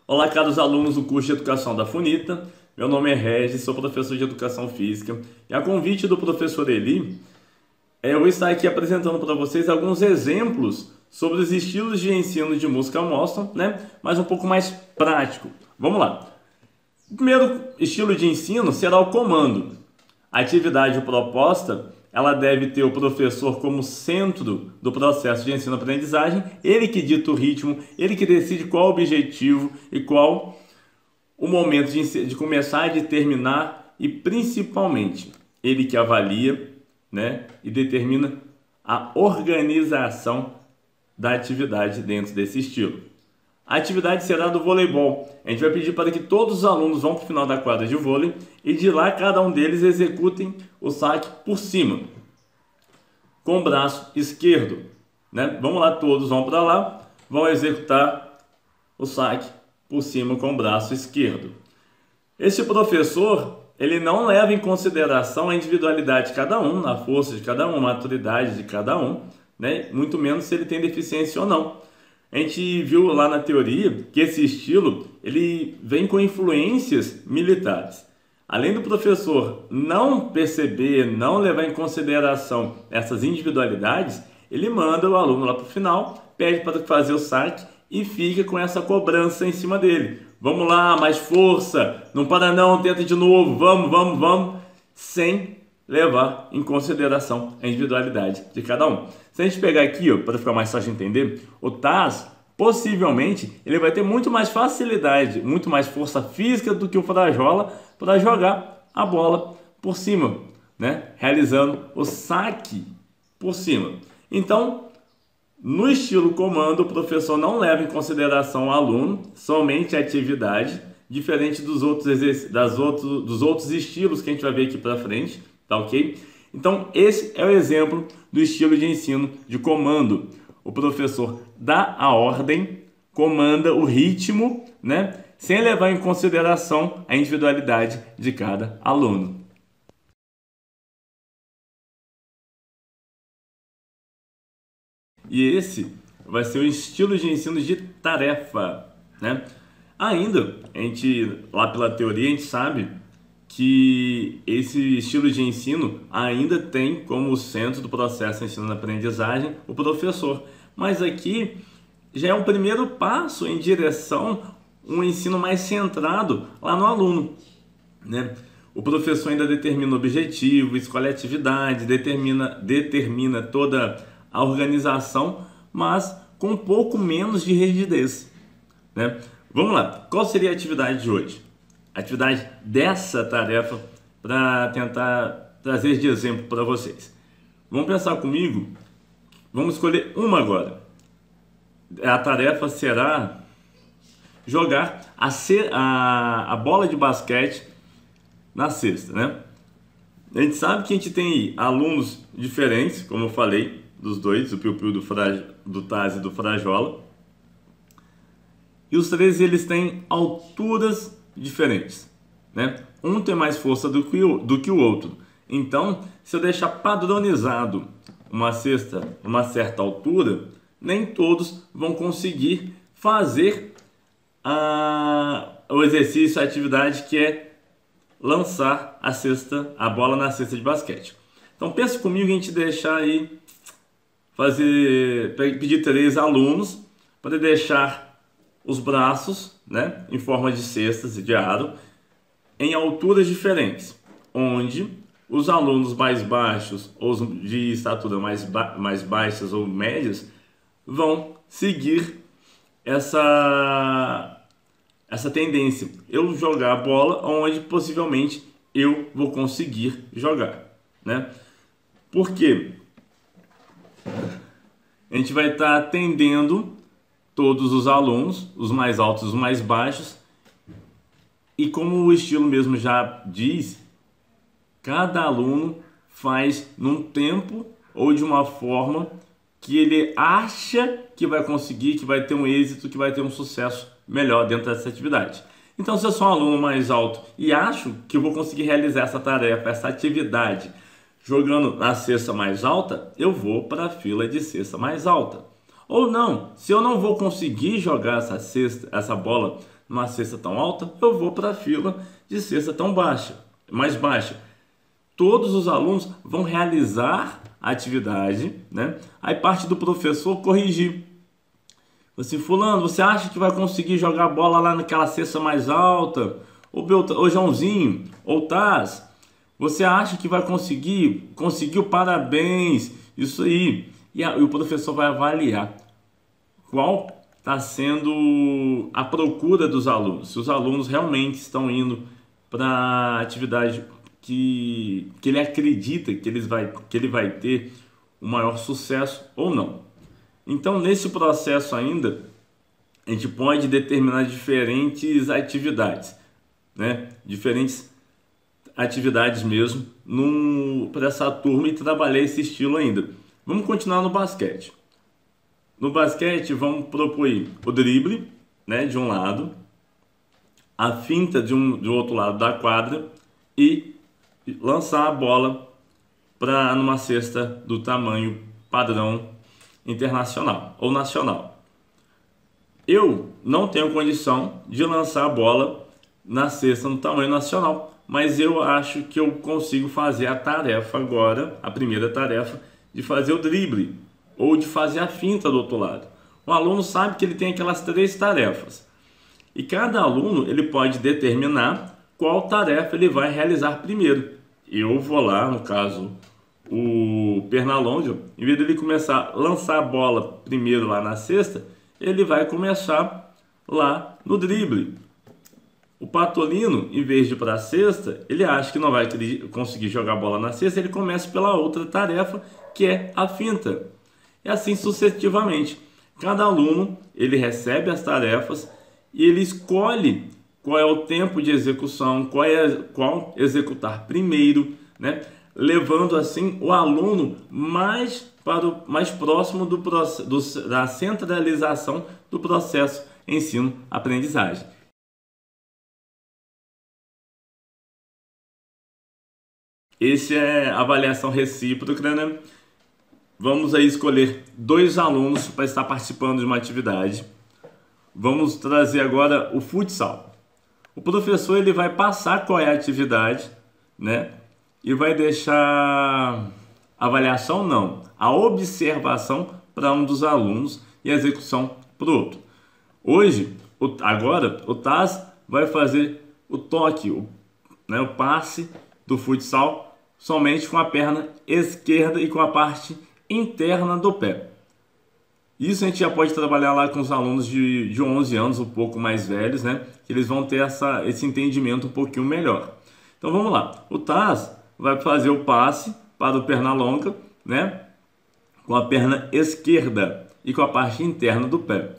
Olá, caros alunos do curso de Educação da FUNITA. Meu nome é Regis, sou professor de Educação Física. E a convite do professor Eli, eu vou estar aqui apresentando para vocês alguns exemplos sobre os estilos de ensino de música mostram, mas um pouco mais prático. Vamos lá. O primeiro estilo de ensino será o comando. A atividade proposta, ela deve ter o professor como centro do processo de ensino-aprendizagem, ele que dita o ritmo, ele que decide qual o objetivo e qual o momento de começar, de terminar e, principalmente, ele que avalia, e determina a organização da atividade dentro desse estilo. A atividade será do voleibol. A gente vai pedir para que todos os alunos vão para o final da quadra de vôlei e de lá cada um deles executem o saque por cima, com o braço esquerdo. Vamos lá, todos vão para lá, vão executar o saque por cima com o braço esquerdo. Este professor, ele não leva em consideração a individualidade de cada um, a força de cada um, a maturidade de cada um, muito menos se ele tem deficiência ou não. A gente viu lá na teoria que esse estilo ele vem com influências militares. Além do professor não perceber, não levar em consideração essas individualidades, ele manda o aluno lá para o final, pede para fazer o saque e fica com essa cobrança em cima dele. Vamos lá, mais força, não para não, tenta de novo, vamos, sem levar em consideração a individualidade de cada um. Se a gente pegar aqui, para ficar mais fácil de entender, o Taz, possivelmente, ele vai ter muito mais facilidade, muito mais força física do que o Frajola para jogar a bola por cima, realizando o saque por cima. Então, no estilo comando, o professor não leva em consideração o aluno, somente a atividade, diferente dos outros estilos que a gente vai ver aqui para frente, tá ok? Então, esse é o exemplo do estilo de ensino de comando. O professor dá a ordem, comanda o ritmo, sem levar em consideração a individualidade de cada aluno. E esse vai ser o estilo de ensino de tarefa, Ainda, lá pela teoria, a gente sabe que esse estilo de ensino ainda tem como centro do processo de ensino-aprendizagem o professor. Mas aqui já é um primeiro passo em direção a um ensino mais centrado lá no aluno, O professor ainda determina o objetivo, escolhe a atividade, determina toda a organização, mas com um pouco menos de rigidez, Vamos lá, qual seria a atividade de hoje? A atividade dessa tarefa para tentar trazer de exemplo para vocês. Vamos pensar comigo, vamos escolher uma agora. A tarefa será jogar a bola de basquete na cesta, A gente sabe que a gente tem aí alunos diferentes, como eu falei, dos dois, do Piu-Piu, do Taz e do Frajola. E os três eles têm alturas diferentes, Um tem mais força do que o outro. Então, se eu deixar padronizado uma cesta uma certa altura, nem todos vão conseguir fazer o exercício, a atividade que é lançar a bola na cesta de basquete. Então, pense comigo em a gente deixar aí, pedir 3 alunos para deixar os braços, em forma de cestas e de aro, em alturas diferentes, onde os alunos mais baixos ou de estatura mais baixas ou médias vão seguir essa tendência. Eu jogar a bola onde possivelmente eu vou conseguir jogar, Por quê? A gente vai estar atendendo todos os alunos, os mais altos e os mais baixos, e como o estilo mesmo já diz, cada aluno faz num tempo ou de uma forma que ele acha que vai conseguir, que vai ter um êxito, que vai ter um sucesso melhor dentro dessa atividade. Então, se eu sou um aluno mais alto e acho que eu vou conseguir realizar essa tarefa, essa atividade, jogando na cesta mais alta, eu vou para a fila de cesta mais alta. Ou não, se eu não vou conseguir jogar essa bola numa cesta tão alta, eu vou para a fila de cesta tão baixa, mais baixa. Todos os alunos vão realizar a atividade, né? Aí parte do professor corrigir. Assim, fulano, você acha que vai conseguir jogar a bola lá naquela cesta mais alta? Ou Joãozinho, ou Taz, você acha que vai conseguir? Conseguiu, parabéns, isso aí. E o professor vai avaliar qual está sendo a procura dos alunos. Se os alunos realmente estão indo para a atividade que ele acredita que ele vai ter o maior sucesso ou não. Então, nesse processo ainda, a gente pode determinar diferentes atividades, né? Diferentes atividades mesmo para essa turma e trabalhar esse estilo ainda. Vamos continuar no basquete. No basquete, vamos propor o drible, né, de um lado, a finta do outro lado da quadra e lançar a bola numa cesta do tamanho padrão internacional ou nacional. Eu não tenho condição de lançar a bola na cesta no tamanho nacional, mas eu acho que eu consigo fazer a tarefa agora, a primeira tarefa, de fazer o drible ou de fazer a finta do outro lado. O aluno sabe que ele tem aquelas 3 tarefas e cada aluno ele pode determinar qual tarefa ele vai realizar primeiro. Eu vou lá, no caso, o Pernalonga, em vez de ele começar a lançar a bola primeiro lá na cesta, ele vai começar lá no drible. O Patolino, em vez de ir para a cesta, ele acha que não vai conseguir jogar a bola na cesta, ele começa pela outra tarefa, que é a finta. E assim sucessivamente. Cada aluno, ele recebe as tarefas e ele escolhe qual é o tempo de execução, qual executar primeiro, né? Levando assim o aluno mais próximo da centralização do processo ensino-aprendizagem. Esse é a avaliação recíproca, né? Vamos aí escolher 2 alunos para estar participando de uma atividade. Vamos trazer agora o futsal. O professor ele vai passar qual é a atividade, né? E vai deixar a avaliação não, a observação para um dos alunos e a execução para o outro. Agora o Taz vai fazer o toque, o passe do futsal somente com a perna esquerda e com a parte interna do pé. Isso a gente já pode trabalhar lá com os alunos de 11 anos, um pouco mais velhos, né? Que eles vão ter esse entendimento um pouquinho melhor. Então vamos lá. O Taz vai fazer o passe para o Pernalonga, né? Com a perna esquerda e com a parte interna do pé.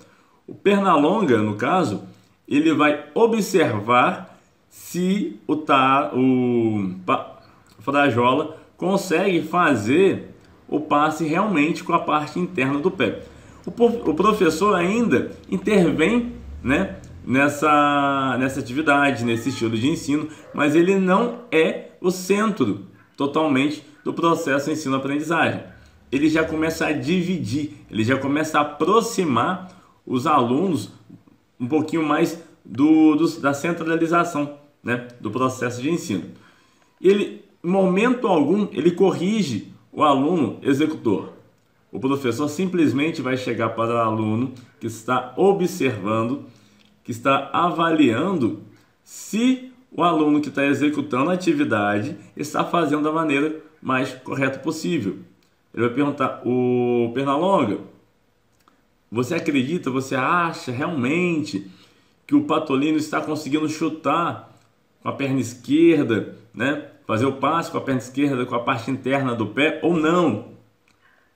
O Pernalonga, no caso, ele vai observar se o Frajola consegue fazer o passe realmente com a parte interna do pé. O professor ainda intervém, né, nessa atividade, nesse estilo de ensino, mas ele não é o centro totalmente do processo ensino-aprendizagem. Ele já começa a dividir, ele já começa a aproximar os alunos um pouquinho mais da centralização, né, do processo de ensino. Ele, em momento algum, ele corrige o aluno executor. O professor simplesmente vai chegar para o aluno que está observando, que está avaliando se o aluno que está executando a atividade está fazendo da maneira mais correta possível. Ele vai perguntar: o Pernalonga, você acredita, você acha realmente que o Patolino está conseguindo chutar com a perna esquerda, né? Fazer o passe com a perna esquerda, com a parte interna do pé, ou não?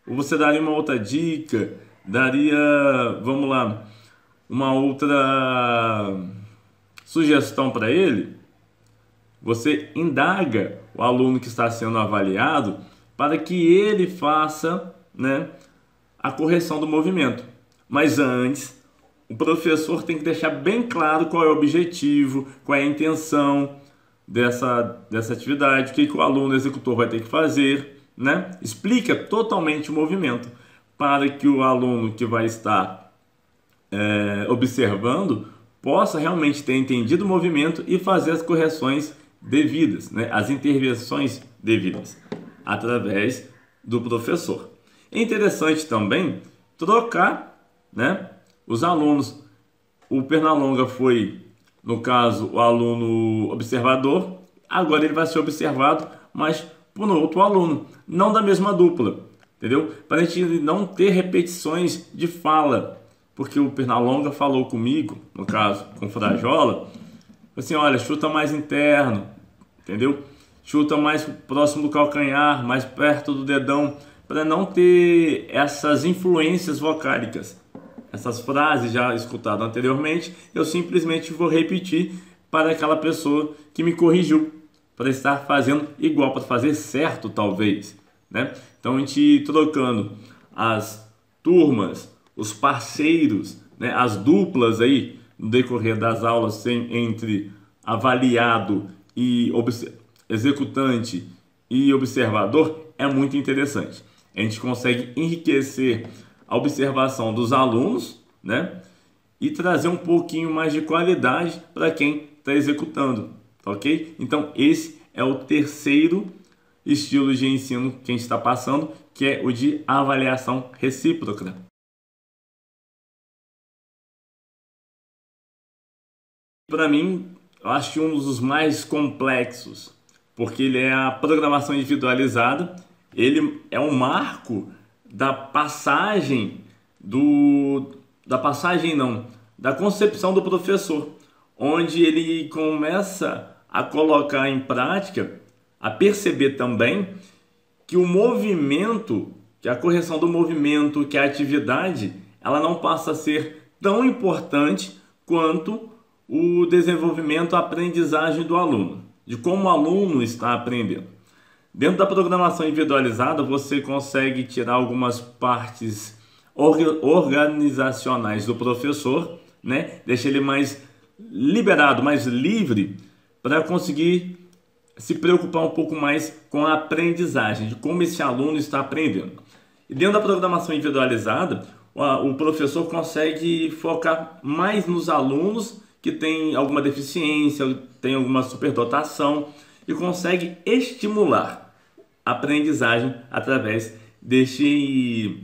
Ou você daria uma outra dica? Daria, vamos lá, uma outra sugestão para ele? Você indaga o aluno que está sendo avaliado para que ele faça, né, a correção do movimento. Mas antes, o professor tem que deixar bem claro qual é o objetivo, qual é a intenção dessa atividade, o que o aluno executor vai ter que fazer, né? Explica totalmente o movimento para que o aluno que vai estar observando possa realmente ter entendido o movimento e fazer as correções devidas, né? As intervenções devidas, através do professor. É interessante também trocar, né, os alunos. O Pernalonga foi, no caso, o aluno observador, agora ele vai ser observado, mas por outro aluno, não da mesma dupla, entendeu? Para a gente não ter repetições de fala, porque o Pernalonga falou comigo, no caso, com o Frajola, assim, olha, chuta mais interno, entendeu? Chuta mais próximo do calcanhar, mais perto do dedão, para não ter essas influências vocálicas. Essas frases já escutadas anteriormente, eu simplesmente vou repetir para aquela pessoa que me corrigiu, para estar fazendo igual, para fazer certo talvez, né? Então a gente trocando as turmas, os parceiros, né, as duplas aí no decorrer das aulas entre avaliado e executante e observador é muito interessante. A gente consegue enriquecer a observação dos alunos, né, e trazer um pouquinho mais de qualidade para quem está executando, tá ok? Então esse é o terceiro estilo de ensino que a gente está passando, que é o de avaliação recíproca. Para mim, eu acho que um dos mais complexos, porque ele é a programação individualizada, ele é um marco da passagem da concepção do professor, onde ele começa a colocar em prática, a perceber também que o movimento, que a correção do movimento, que a atividade, ela não passa a ser tão importante quanto o desenvolvimento, a aprendizagem do aluno, de como o aluno está aprendendo. Dentro da programação individualizada, você consegue tirar algumas partes organizacionais do professor, né? Deixa ele mais liberado, mais livre, para conseguir se preocupar um pouco mais com a aprendizagem, de como esse aluno está aprendendo. E dentro da programação individualizada, o professor consegue focar mais nos alunos que têm alguma deficiência, tem alguma superdotação, e consegue estimular a aprendizagem através deste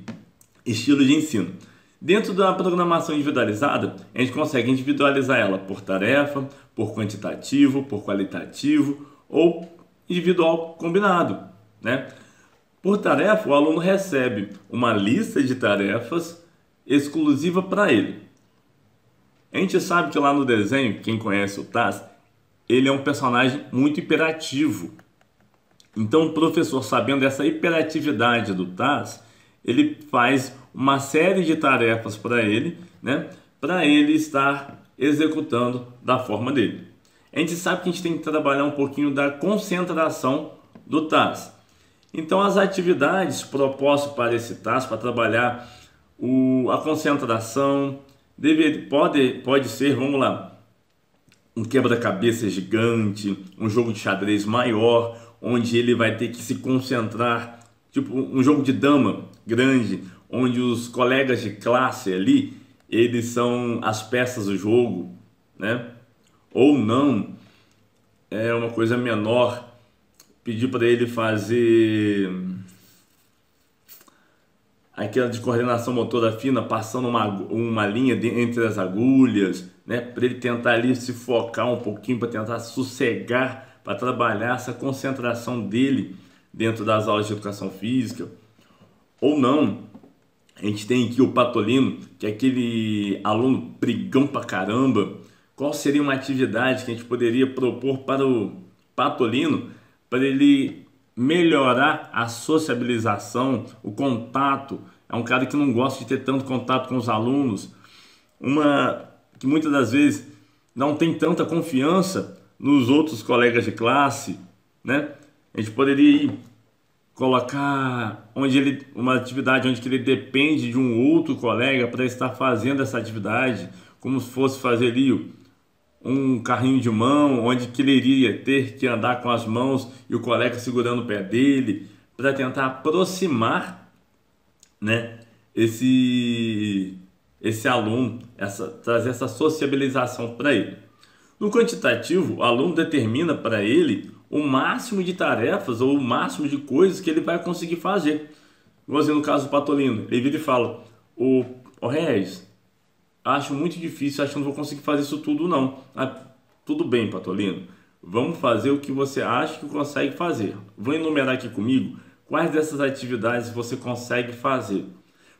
estilo de ensino. Dentro da programação individualizada, a gente consegue individualizar ela por tarefa, por quantitativo, por qualitativo ou individual combinado, né? Por tarefa, o aluno recebe uma lista de tarefas exclusiva para ele. A gente sabe que lá no desenho, quem conhece o Taz, ele é um personagem muito hiperativo. Então o professor, sabendo dessa hiperatividade do Taz, ele faz uma série de tarefas para ele, né, para ele estar executando da forma dele. A gente sabe que a gente tem que trabalhar um pouquinho da concentração do Taz. Então as atividades propostas para esse Taz, para trabalhar a concentração, pode ser, vamos lá, um quebra-cabeça gigante, um jogo de xadrez maior, onde ele vai ter que se concentrar, tipo um jogo de dama grande, onde os colegas de classe ali, eles são as peças do jogo, né? Ou não, é uma coisa menor, pedir para ele fazer aquela de coordenação motora fina, passando uma linha entre as agulhas, né? Para ele tentar ali se focar um pouquinho, para tentar sossegar, para trabalhar essa concentração dele dentro das aulas de educação física. Ou não, a gente tem aqui o Patolino, que é aquele aluno brigão pra caramba. Qual seria uma atividade que a gente poderia propor para o Patolino, para ele melhorar a sociabilização, o contato? É um cara que não gosta de ter tanto contato com os alunos, que muitas das vezes não tem tanta confiança nos outros colegas de classe, né? A gente poderia colocar uma atividade onde ele depende de um outro colega para estar fazendo essa atividade, como se fosse fazer ali um carrinho de mão, onde que ele iria ter que andar com as mãos e o colega segurando o pé dele, para tentar aproximar, né, esse esse aluno, trazer essa sociabilização para ele. No quantitativo, o aluno determina para ele o máximo de tarefas ou o máximo de coisas que ele vai conseguir fazer. Igualzinho no caso do Patolino, ele vira e fala: ô Regis, acho muito difícil, acho que não vou conseguir fazer isso tudo não. Tudo bem, Patolino, vamos fazer o que você acha que consegue fazer. Vou enumerar aqui comigo quais dessas atividades você consegue fazer.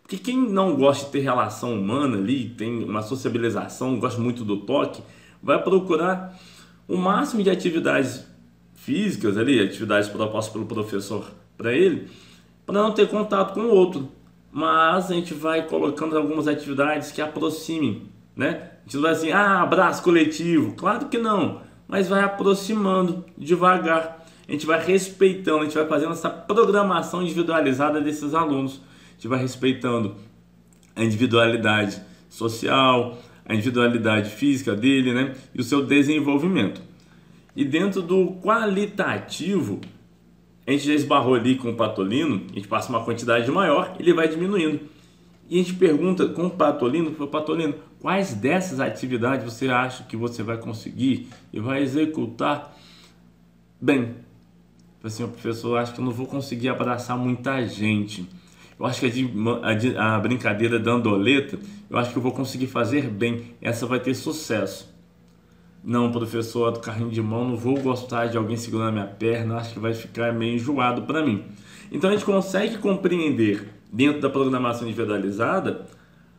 Porque quem não gosta de ter relação humana ali, tem uma sociabilização, gosta muito do toque, vai procurar o máximo de atividades físicas ali, atividades propostas pelo professor para ele, para não ter contato com o outro. Mas a gente vai colocando algumas atividades que aproximem, né? A gente não vai assim, abraço coletivo. Claro que não, mas vai aproximando devagar. A gente vai respeitando, a gente vai fazendo essa programação individualizada desses alunos. A gente vai respeitando a individualidade social, a individualidade física dele, né? E o seu desenvolvimento. E dentro do qualitativo, a gente já esbarrou ali com o Patolino, a gente passa uma quantidade maior, ele vai diminuindo. E a gente pergunta com o Patolino, quais dessas atividades você acha que você vai conseguir e vai executar bem? Assim, professor, eu acho que eu não vou conseguir abraçar muita gente. Eu acho que a brincadeira da andoleta, eu acho que eu vou conseguir fazer bem. Essa vai ter sucesso. Não, professor, do carrinho de mão, não vou gostar de alguém segurando a minha perna, acho que vai ficar meio enjoado para mim. Então a gente consegue compreender, dentro da programação individualizada,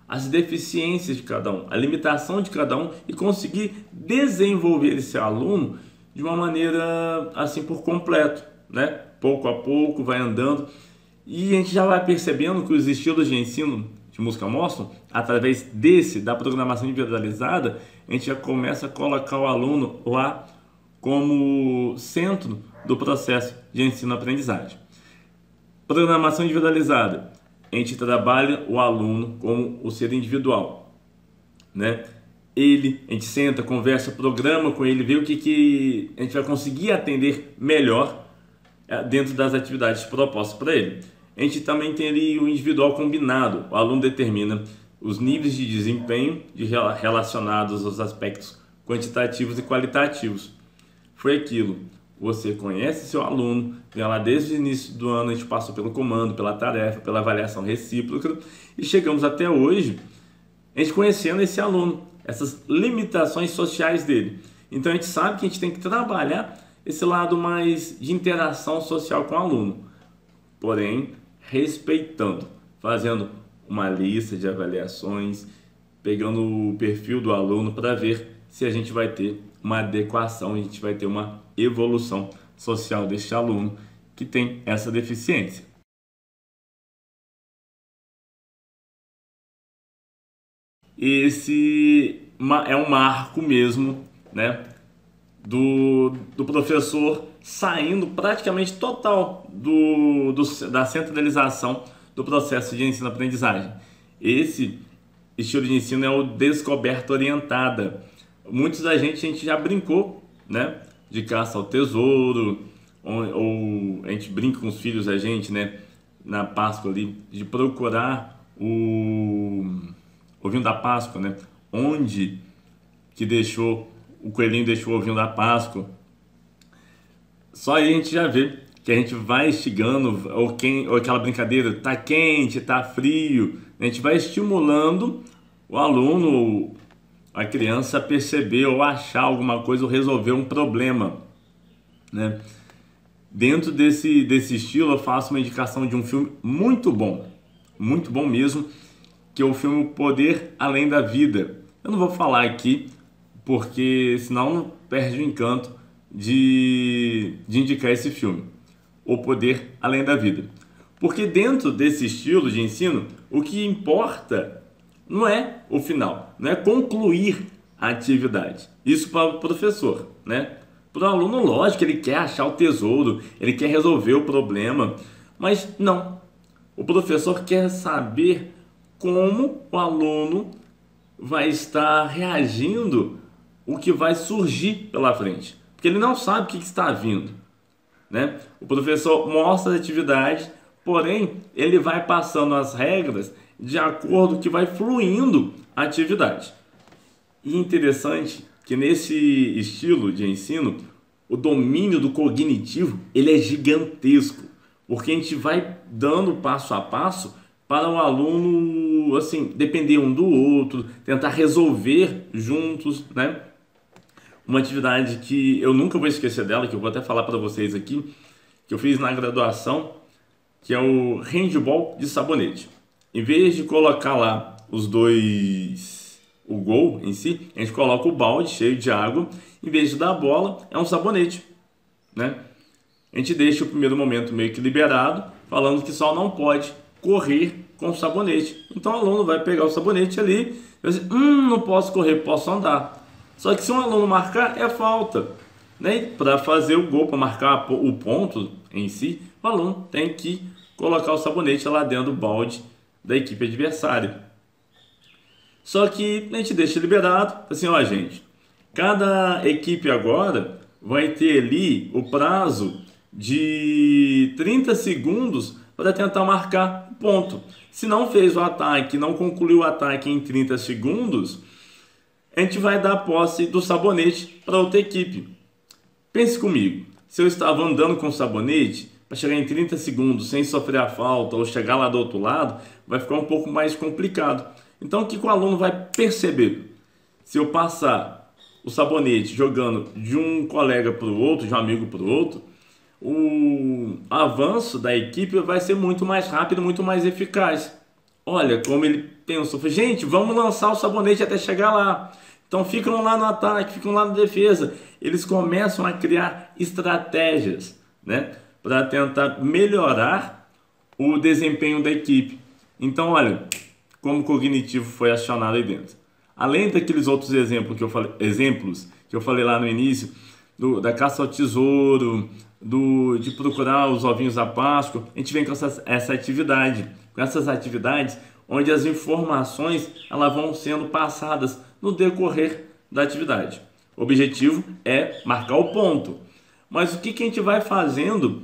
as deficiências de cada um, a limitação de cada um e conseguir desenvolver esse aluno de uma maneira assim por completo, né? Pouco a pouco, vai andando. E a gente já vai percebendo que os estilos de ensino de música mostram, através da programação individualizada, a gente já começa a colocar o aluno lá como centro do processo de ensino-aprendizagem. Programação individualizada, a gente trabalha o aluno como o ser individual, né? A gente senta, conversa, programa com ele, vê o que a gente vai conseguir atender melhor dentro das atividades propostas para ele. A gente também tem ali o individual combinado. O aluno determina os níveis de desempenho relacionados aos aspectos quantitativos e qualitativos. Foi aquilo. Você conhece seu aluno, vem lá desde o início do ano, a gente passou pelo comando, pela tarefa, pela avaliação recíproca e chegamos até hoje, a gente conhecendo esse aluno, essas limitações sociais dele. Então a gente sabe que a gente tem que trabalhar esse lado mais de interação social com o aluno, porém respeitando, fazendo uma lista de avaliações, pegando o perfil do aluno para ver se a gente vai ter uma adequação, a gente vai ter uma evolução social deste aluno que tem essa deficiência. Esse é um marco mesmo, né, do professor saindo praticamente total da centralização do processo de ensino-aprendizagem. Esse estilo de ensino é o descoberta orientada. Muitos da gente já brincou, né, de caça ao tesouro, ou a gente brinca com os filhos da gente, né, na Páscoa ali, de procurar o ovinho da Páscoa, né, onde que o coelhinho deixou o ovinho da Páscoa. Só aí a gente já vê que a gente vai instigando, ou aquela brincadeira, tá quente, tá frio, a gente vai estimulando o aluno, a criança a perceber ou achar alguma coisa ou resolver um problema, né? Dentro desse estilo eu faço uma indicação de um filme muito bom mesmo, que é o filme O Poder Além da Vida. Eu não vou falar aqui, porque senão perde o encanto de indicar esse filme, O Poder Além da Vida. Porque dentro desse estilo de ensino, o que importa não é o final, não é concluir a atividade. Isso para o professor, né? Para o aluno, lógico, ele quer achar o tesouro, ele quer resolver o problema, mas não. O professor quer saber como o aluno vai estar reagindo, o que vai surgir pela frente, porque ele não sabe o que está vindo, né? O professor mostra as atividades, porém ele vai passando as regras de acordo que vai fluindo a atividade. E interessante que nesse estilo de ensino, o domínio do cognitivo ele é gigantesco, porque a gente vai dando passo a passo para o aluno assim depender um do outro, tentar resolver juntos, né? Uma atividade que eu nunca vou esquecer dela, que eu vou até falar para vocês aqui, que eu fiz na graduação, que é o handball de sabonete. Em vez de colocar lá o gol em si, a gente coloca o balde cheio de água, em vez de dar a bola, é um sabonete, né? A gente deixa o primeiro momento meio que liberado, falando que só não pode correr com o sabonete. Então o aluno vai pegar o sabonete ali e vai dizer, não posso correr, posso andar. Só que se um aluno marcar, é falta, né? Para fazer o gol, para marcar o ponto em si, o aluno tem que colocar o sabonete lá dentro do balde da equipe adversária. Só que a gente deixa liberado, assim, ó, gente, cada equipe agora vai ter ali o prazo de 30 segundos para tentar marcar o ponto. Se não fez o ataque, não concluiu o ataque em 30 segundos, a gente vai dar posse do sabonete para outra equipe. Pense comigo, se eu estava andando com o sabonete, para chegar em 30 segundos sem sofrer a falta ou chegar lá do outro lado, vai ficar um pouco mais complicado. Então o que o aluno vai perceber? Se eu passar o sabonete jogando de um colega para o outro, de um amigo para o outro, o avanço da equipe vai ser muito mais rápido, muito mais eficaz. Olha como ele pensou, gente, vamos lançar o sabonete até chegar lá. Então ficam lá no ataque, ficam lá na defesa. Eles começam a criar estratégias, né, para tentar melhorar o desempenho da equipe. Então, olha como o cognitivo foi acionado aí dentro. Além daqueles outros exemplos que eu falei lá no início, da caça ao tesouro, de procurar os ovinhos da Páscoa, a gente vem com essa atividade, com essas atividades onde as informações elas vão sendo passadas no decorrer da atividade. O objetivo é marcar o ponto. Mas o que a gente vai fazendo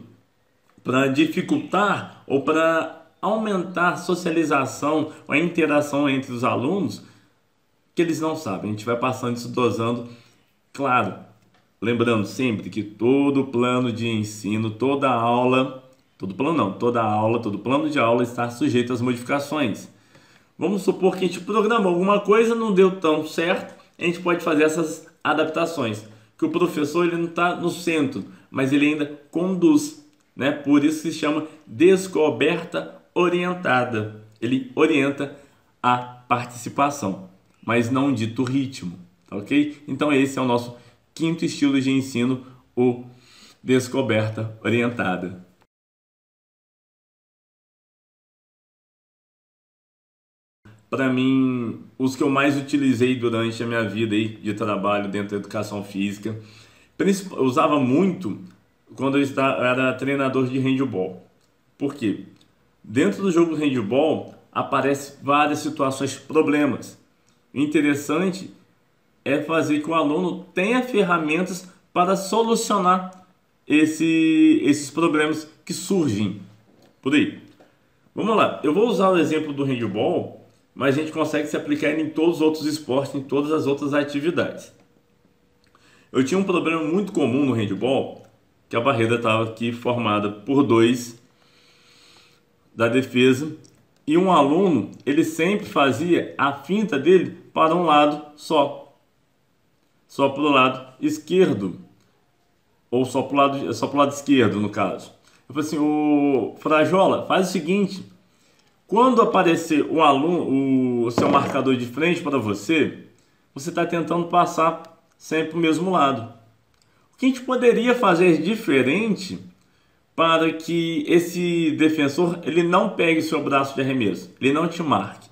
para dificultar ou para aumentar a socialização, a interação entre os alunos, que eles não sabem? A gente vai passando isso, dosando, claro, lembrando sempre que todo plano de ensino, toda aula, todo plano de aula está sujeito às modificações. Vamos supor que a gente programou alguma coisa, não deu tão certo, a gente pode fazer essas adaptações, que o professor ele não está no centro, mas ele ainda conduz, né? Por isso se chama descoberta orientada. Ele orienta a participação, mas não dita o ritmo, tá ok? Então esse é o nosso quinto estilo de ensino, o descoberta orientada. Para mim, os que eu mais utilizei durante a minha vida aí de trabalho dentro da educação física, eu usava muito quando eu era treinador de handball. Por quê? Dentro do jogo de handball aparecem várias situações, problemas. O interessante é fazer que o aluno tenha ferramentas para solucionar esses problemas que surgem por aí. Vamos lá, eu vou usar o exemplo do handball, mas a gente consegue se aplicar em todos os outros esportes, em todas as outras atividades. Eu tinha um problema muito comum no handball, que a barreira estava aqui formada por dois da defesa, e um aluno, ele sempre fazia a finta dele para um lado só para o lado esquerdo, ou só para o lado esquerdo, no caso. Eu falei assim, ô Frajola, faz o seguinte, quando aparecer o seu marcador de frente para você, você está tentando passar sempre para o mesmo lado. O que a gente poderia fazer diferente para que esse defensor ele não pegue seu braço de arremesso, ele não te marque?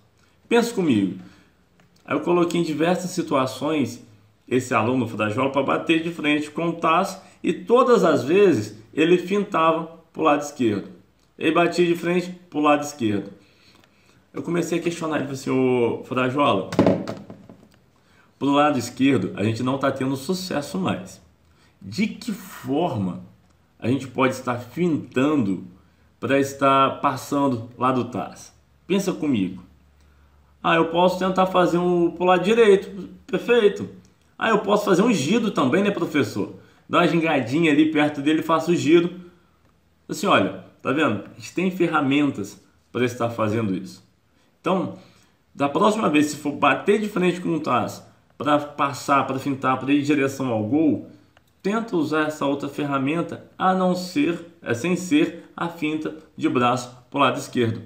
Pensa comigo. Aí eu coloquei em diversas situações esse aluno Frajola para bater de frente com o taço, e todas as vezes ele fintava para o lado esquerdo. Ele batia de frente para o lado esquerdo. Eu comecei a questionar ele, assim, ô Frajola, pro lado esquerdo a gente não está tendo sucesso mais. De que forma a gente pode estar fintando para estar passando lá do taço? Pensa comigo. Ah, eu posso tentar fazer um pro lado direito. Perfeito. Ah, eu posso fazer um giro também, né, professor? Dá uma gingadinha ali perto dele e faço o giro. Assim, olha, tá vendo? A gente tem ferramentas para estar fazendo isso. Então, da próxima vez, se for bater de frente com o Taz, para passar, para fintar, para ir em direção ao gol, tenta usar essa outra ferramenta, a não ser, sem ser a finta de braço para o lado esquerdo.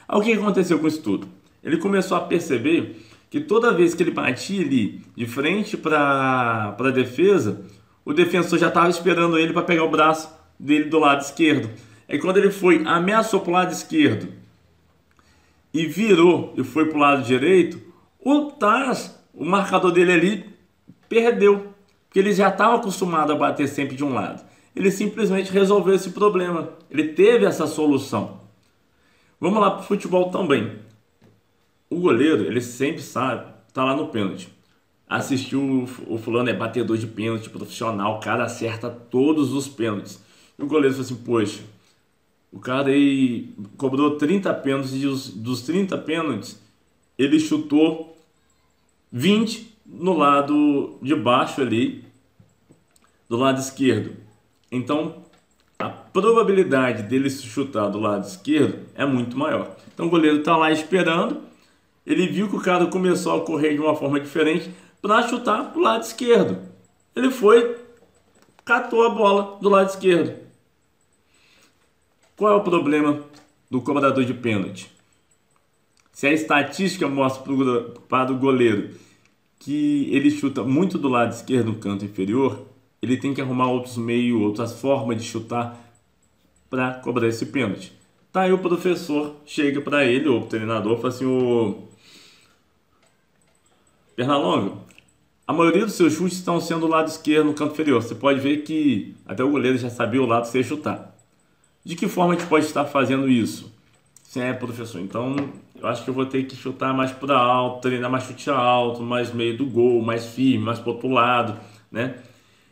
Aí, o que aconteceu com isso tudo? Ele começou a perceber que toda vez que ele batia ali de frente para a defesa, o defensor já estava esperando ele para pegar o braço dele do lado esquerdo. Aí quando ele foi, ameaçou para o lado esquerdo e virou e foi para o lado direito, o Taz, o marcador dele ali, perdeu. Porque ele já estava acostumado a bater sempre de um lado. Ele simplesmente resolveu esse problema. Ele teve essa solução. Vamos lá para o futebol também. O goleiro, ele sempre sabe, tá lá no pênalti. Assistiu o fulano, é batedor de pênalti profissional, o cara acerta todos os pênaltis. E o goleiro falou assim, poxa, o cara aí cobrou 30 pênaltis e dos 30 pênaltis, ele chutou 20 no lado de baixo ali, do lado esquerdo. Então, a probabilidade dele chutar do lado esquerdo é muito maior. Então o goleiro tá lá esperando, ele viu que o cara começou a correr de uma forma diferente para chutar pro lado esquerdo. Ele foi, catou a bola do lado esquerdo. Qual é o problema do cobrador de pênalti? Se a estatística mostra para o goleiro que ele chuta muito do lado esquerdo no canto inferior, ele tem que arrumar outros meios, outras formas de chutar para cobrar esse pênalti. Tá aí o professor chega para ele, ou o treinador, fala assim, ô Pernalonga, a maioria dos seus chutes estão sendo do lado esquerdo no canto inferior. Você pode ver que até o goleiro já sabia o lado que você ia chutar. De que forma a gente pode estar fazendo isso? Sim, professor, então eu acho que eu vou ter que chutar mais para alto, treinar mais chute alto, mais meio do gol, mais firme, mais para o outro lado, né?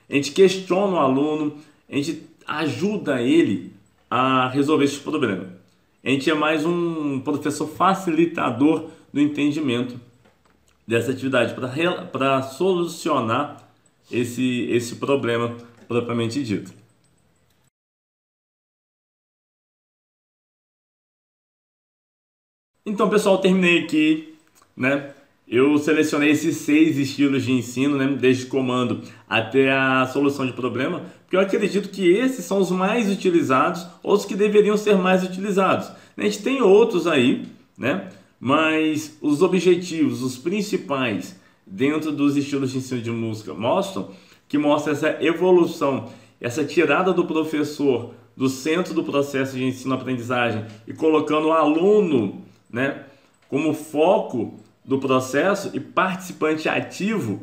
A gente questiona o aluno, a gente ajuda ele a resolver esse problema. A gente é mais um professor facilitador do entendimento dessa atividade para solucionar esse problema propriamente dito. Então, pessoal, terminei aqui, né? Eu selecionei esses 6 estilos de ensino, né? Desde comando até a solução de problema, porque eu acredito que esses são os mais utilizados ou os que deveriam ser mais utilizados. A gente tem outros aí, né? Mas os objetivos, os principais dentro dos estilos de ensino de música mostram essa evolução, essa tirada do professor do centro do processo de ensino-aprendizagem e colocando o aluno, né, como foco do processo e participante ativo,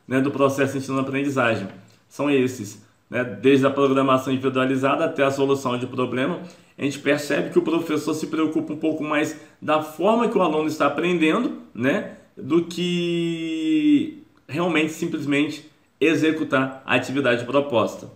né, do processo de ensino-aprendizagem. São esses, né, desde a programação individualizada até a solução de problema. A gente percebe que o professor se preocupa um pouco mais da forma que o aluno está aprendendo, né, do que realmente simplesmente executar a atividade proposta.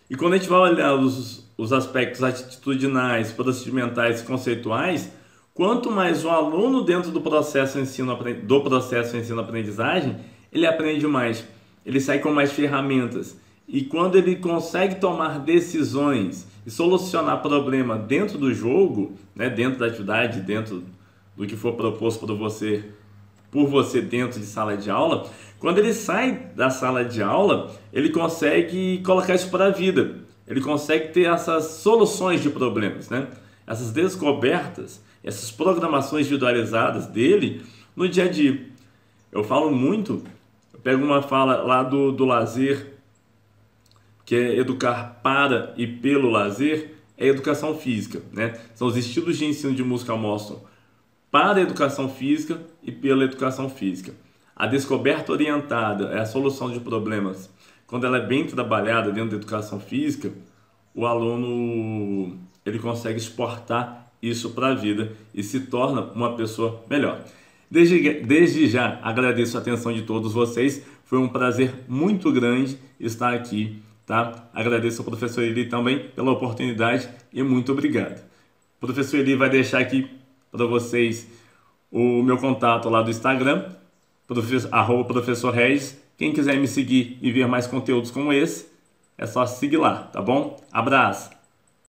E quando a gente vai olhar os aspectos atitudinais, procedimentais e conceituais, quanto mais o aluno dentro do processo ensino-aprendizagem, ele aprende mais, ele sai com mais ferramentas. E quando ele consegue tomar decisões e solucionar problema dentro do jogo, né, dentro da atividade, dentro do que for proposto por você dentro de sala de aula, quando ele sai da sala de aula, ele consegue colocar isso para a vida. Ele consegue ter essas soluções de problemas, né? Essas descobertas, essas programações individualizadas dele no dia a dia. Eu falo muito, eu pego uma fala lá do lazer, que é educar para e pelo lazer, é educação física, né? São os estilos de ensino de música mostram para a educação física e pela educação física. A descoberta orientada é a solução de problemas. Quando ela é bem trabalhada dentro da educação física, o aluno ele consegue exportar isso para a vida e se torna uma pessoa melhor. Desde já agradeço a atenção de todos vocês. Foi um prazer muito grande estar aqui, tá? Agradeço ao professor Eli também pela oportunidade e muito obrigado. O professor Eli vai deixar aqui para vocês o meu contato lá do Instagram, @professor Regis. Quem quiser me seguir e ver mais conteúdos como esse, é só seguir lá, tá bom? Abraço!